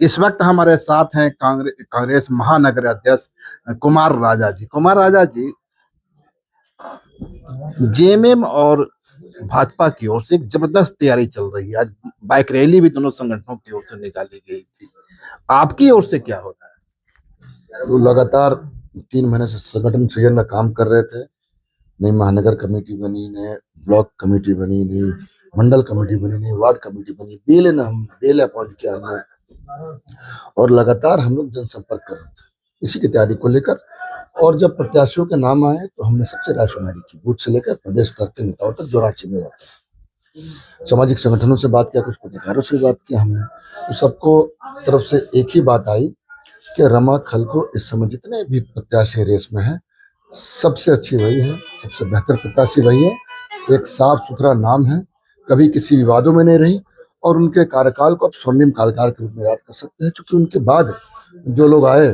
इस वक्त हमारे साथ हैं कांग्रेस महानगर अध्यक्ष कुमार राजा जी। कुमार राजा जी, जेएमएम और भाजपा की ओर से एक जबरदस्त तैयारी चल रही है। आज बाइक रैली भी दोनों संगठनों की ओर से निकाली गई थी। आपकी ओर से क्या हो रहा है? तो लगातार 3 महीने से संगठन सृजन में काम कर रहे थे। नई महानगर कमेटी बनी, नए ब्लॉक कमेटी बनी, नई मंडल कमेटी बनी, नई वार्ड कमेटी बनी, बेल अपॉइंट किया हमने, और लगातार हम लोग जनसंपर्क कर रहे थे इसी की तैयारी को लेकर। और जब प्रत्याशियों के नाम आए तो हमने सबसे रायशुमारी की, बूथ से लेकर प्रदेश स्तर के नेताओं तक जो रांची में रहते हैं। सामाजिक संगठनों से बात किया, कुछ पत्रकारों से बात किया हमने, तो सबको तरफ से एक ही बात आई कि रमा खलको इस समय जितने भी प्रत्याशी रेस में है, सबसे अच्छी वही है, सबसे बेहतर प्रत्याशी वही है। एक साफ सुथरा नाम है, कभी किसी विवादों में नहीं रही, और उनके कार्यकाल को आप स्वर्णिम कालकाल के रूप में याद कर सकते हैं, क्योंकि उनके बाद जो लोग आए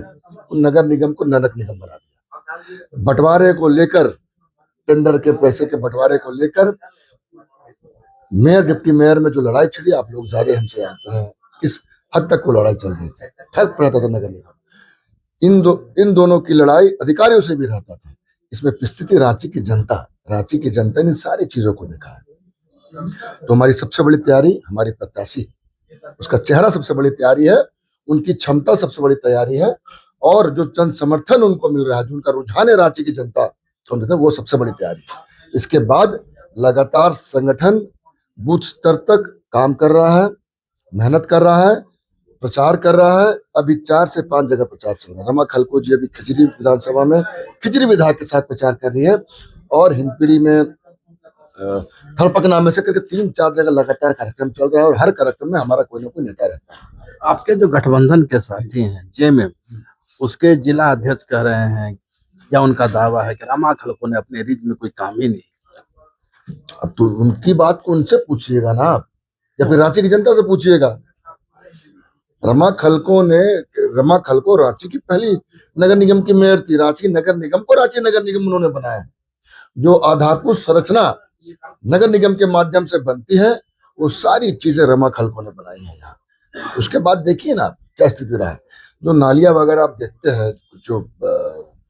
उन नगर निगम को नरक निगम बना दिया। बंटवारे को लेकर, टेंडर के पैसे के बंटवारे को लेकर मेयर डिप्टी मेयर में जो लड़ाई छिड़ी, आप लोग ज्यादा हमसे जानते हैं किस हद तक वो लड़ाई चल रही थी। ठग पड़ता था नगर निगम। इन दोनों की लड़ाई अधिकारियों से भी रहता था। इसमें स्थिति रांची की जनता ने सारी चीजों को देखा है। तो हमारी सबसे बड़ी तैयारी हमारी प्रत्याशी, उसका चेहरा सबसे बड़ी तैयारी है, उनकी क्षमता सबसे बड़ी तैयारी है, और जो जन समर्थन उनको मिल रहा है, जो उनका रुझान है रांची की जनता तो वो सबसे बड़ी तैयारी है। इसके बाद लगातार संगठन बूथ स्तर तक काम कर रहा है, मेहनत कर रहा है, प्रचार कर रहा है। अभी 4 से 5 जगह प्रचार चल रहा है। रमा खलको जी अभी खिचड़ी विधानसभा में खिचड़ी विधायक के साथ प्रचार कर रही है, और हिंदपीढ़ी में थलपकना में से करके 3-4 जगह लगातार कार्यक्रम चल रहा है, और हर कार्यक्रम में हमारा कोई ना कोई नेता रहता है। आपके जो गठबंधन के साथी हैं जेएमएम, उसके जिला अध्यक्ष कह रहे हैं, या उनका दावा है कि रमा खलको ने अपने रीज में कोई काम ही नहीं। अब तो उनकी बात को उनसे पूछिएगा ना आप, या फिर रांची की जनता से पूछिएगा। रमा खलको रांची की पहली नगर निगम की मेयर थी। रांची नगर निगम को रांची नगर निगम उन्होंने बनाया। जो आधारभूत संरचना नगर निगम के माध्यम से बनती है, वो सारी चीजें रमा खलको ने बनाई है यहाँ। उसके बाद देखिए ना क्या स्थिति रहा है। जो नालियां वगैरह आप देखते हैं, जो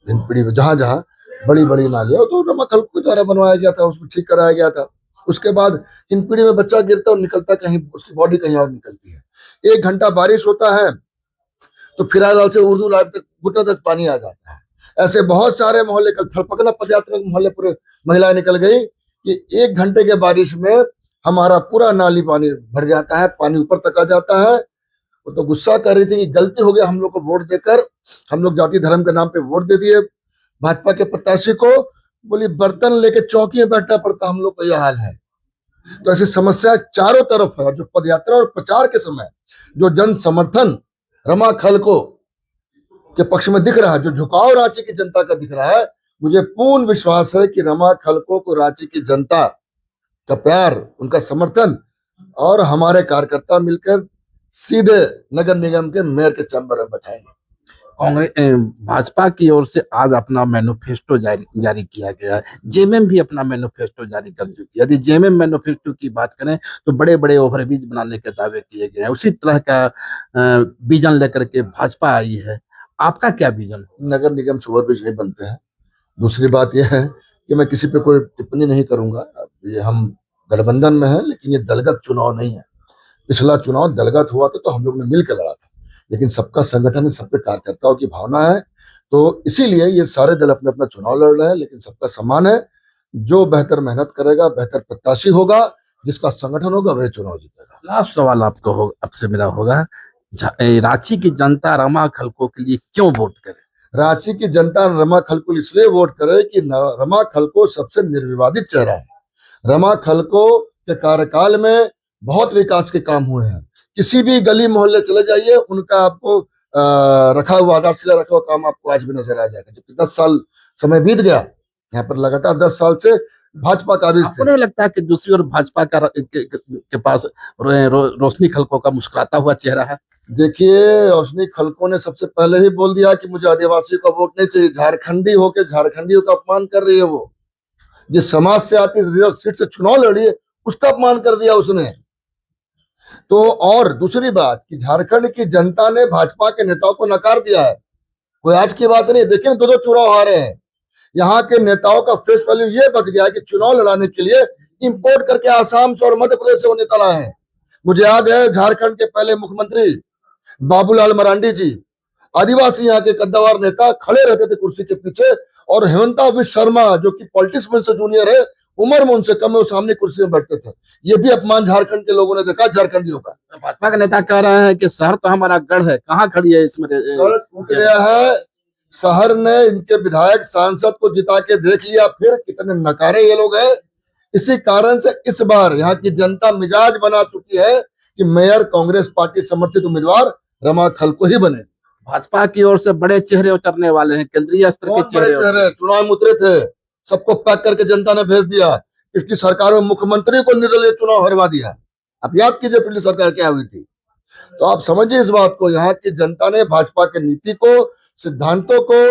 हिंदपीढ़ी में जहां जहां बड़ी बड़ी नालियां, तो रमा खलको के द्वारा बनवाया गया था, उसको ठीक कराया गया था। उसके बाद हिंदपीढ़ी में बच्चा गिरता और निकलता कहीं, उसकी बॉडी कहीं और निकलती है। 1 घंटा बारिश होता है तो फिरालाल से उर्दू लाइव तक घुटने तक पानी आ जाता है। ऐसे बहुत सारे मोहल्ले, कल थलपकना पदयात्रा मोहल्ले पूरे महिलाएं निकल गई कि 1 घंटे के बारिश में हमारा पूरा नाली पानी भर जाता है, पानी ऊपर तक आ जाता है। वो तो गुस्सा कर रही थी कि गलती हो गया हम लोग को वोट देकर, हम लोग जाति धर्म के नाम पे वोट दे दिए भाजपा के प्रत्याशी को। बोली बर्तन लेके चौकी में बैठना पड़ता, हम लोग का यह हाल है। तो ऐसी समस्या चारों तरफ है। और जो पदयात्रा और प्रचार के समय जो जन समर्थन रमा खलको के पक्ष में दिख रहा है, जो झुकाव रांची की जनता का दिख रहा है, मुझे पूर्ण विश्वास है कि रमा खलको को रांची की जनता का प्यार, उनका समर्थन, और हमारे कार्यकर्ता मिलकर सीधे नगर निगम के मेयर के चैम्बर में बैठाएंगे। भाजपा की ओर से आज अपना मैनिफेस्टो जारी किया गया है। जेएमएम भी अपना मैनिफेस्टो जारी कर चुकी है। यदि जेएमएम मैनिफेस्टो की बात करें तो बड़े बड़े ओवरब्रिज बनाने के दावे किए गए हैं। उसी तरह का विजन लेकर के भाजपा आई है। आपका क्या विजन? नगर निगम से ओवरब्रिज नहीं बनते हैं। दूसरी बात यह है कि मैं किसी पे कोई टिप्पणी नहीं करूंगा। ये हम गठबंधन में है, लेकिन ये दलगत चुनाव नहीं है। पिछला चुनाव दलगत हुआ था तो हम लोग ने मिलकर लड़ा था, लेकिन सबका संगठन है, सबके कार्यकर्ताओं की भावना है, तो इसीलिए ये सारे दल अपने अपना चुनाव लड़ रहे हैं, लेकिन सबका सम्मान है। जो बेहतर मेहनत करेगा, बेहतर प्रत्याशी होगा, जिसका संगठन होगा, वह चुनाव जीतेगा। लास्ट सवाल आपसे मेरा होगा, रांची की जनता रमा खलको के लिए क्यों वोट करे? रांची की जनता रमा खलको इसलिए वोट करे कि रमा खलको सबसे निर्विवादित चेहरा है। रमा खलको के कार्यकाल में बहुत विकास के काम हुए हैं। किसी भी गली मोहल्ले चले जाइए, उनका आपको रखा हुआ आधारशिला रखा हुआ काम आपको आज भी नजर आ जाएगा। जबकि 10 साल समय बीत गया, यहाँ पर लगातार 10 साल से भाजपा का भी। आपको नहीं लगता कि दूसरी ओर भाजपा के पास रोशनी खलको का मुस्कुराता हुआ चेहरा है? देखिए, रोशनी खलको ने सबसे पहले ही बोल दिया कि मुझे आदिवासियों का वोट नहीं चाहिए। झारखंडी होकर झारखंडियों का अपमान कर रही है। वो जिस समाज से आती रिजर्व सीट से चुनाव लड़ी है, उसका अपमान कर दिया उसने। तो और दूसरी बात कि झारखंड की जनता ने भाजपा के नेताओं को नकार दिया है। कोई आज की बात नहीं, देखिए दो दो चुनाव हारे हैं। यहाँ के नेताओं का फेस वैल्यू ये बच गया है कि चुनाव लड़ाने के लिए इंपोर्ट करके आसाम से और मध्य प्रदेश से वो नेता लाए हैं। मुझे याद है झारखंड के पहले मुख्यमंत्री बाबूलाल मरांडी जी, आदिवासी यहाँ के कद्दावर नेता, खड़े रहते थे कुर्सी के पीछे, और हेमंता बिश्व शर्मा जो कि पॉलिटिक्स में से जूनियर है, उम्र में उनसे कम है, वो सामने कुर्सी में बैठते थे। ये भी अपमान झारखंड के लोगों ने देखा, झारखंडियों का। भाजपा के नेता कह रहे हैं कि शहर तो हमारा गढ़ है, कहाँ खड़ी है इसमें गढ़ टूट गया है। शहर ने इनके विधायक सांसद को जिता के देख लिया, फिर कितने नकारे ये लोग हैं। इसी कारण से इस बार यहाँ की जनता मिजाज बना चुकी है कि मेयर कांग्रेस पार्टी समर्थित उम्मीदवार रमा खल को ही बने। भाजपा की ओर से बड़े चेहरे उतरने वाले हैं, केंद्रीय स्तर के कौन बड़े चेहरे। चेहरे चुनाव में उतरे थे, सबको पैक करके जनता ने भेज दिया। पिछली सरकार में मुख्यमंत्री को निर्दलीय चुनाव हरवा दिया। आप याद कीजिए पिछली सरकार क्या हुई थी। तो आप समझिए इस बात को, यहाँ की जनता ने भाजपा के नीति को, सिद्धांतों को,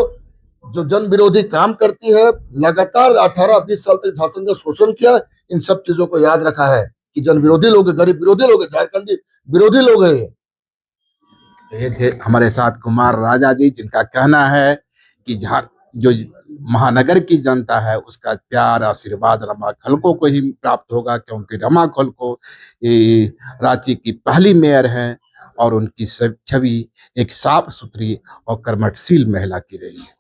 जो जन विरोधी काम करती है, लगातार 18-20 साल तक झारखंड का शोषण किया, इन सब चीजों को याद रखा है कि जन विरोधी लोग, गरीब विरोधी लोग, झारखंडी विरोधी लोग है। ये थे हमारे साथ कुमार राजा जी, जिनका कहना है कि जो महानगर की जनता है उसका प्यार आशीर्वाद रमा खलको को ही प्राप्त होगा, क्योंकि रमा खलको रांची की पहली मेयर हैं और उनकी छवि एक साफ सुथरी और कर्मठशील महिला की रही है।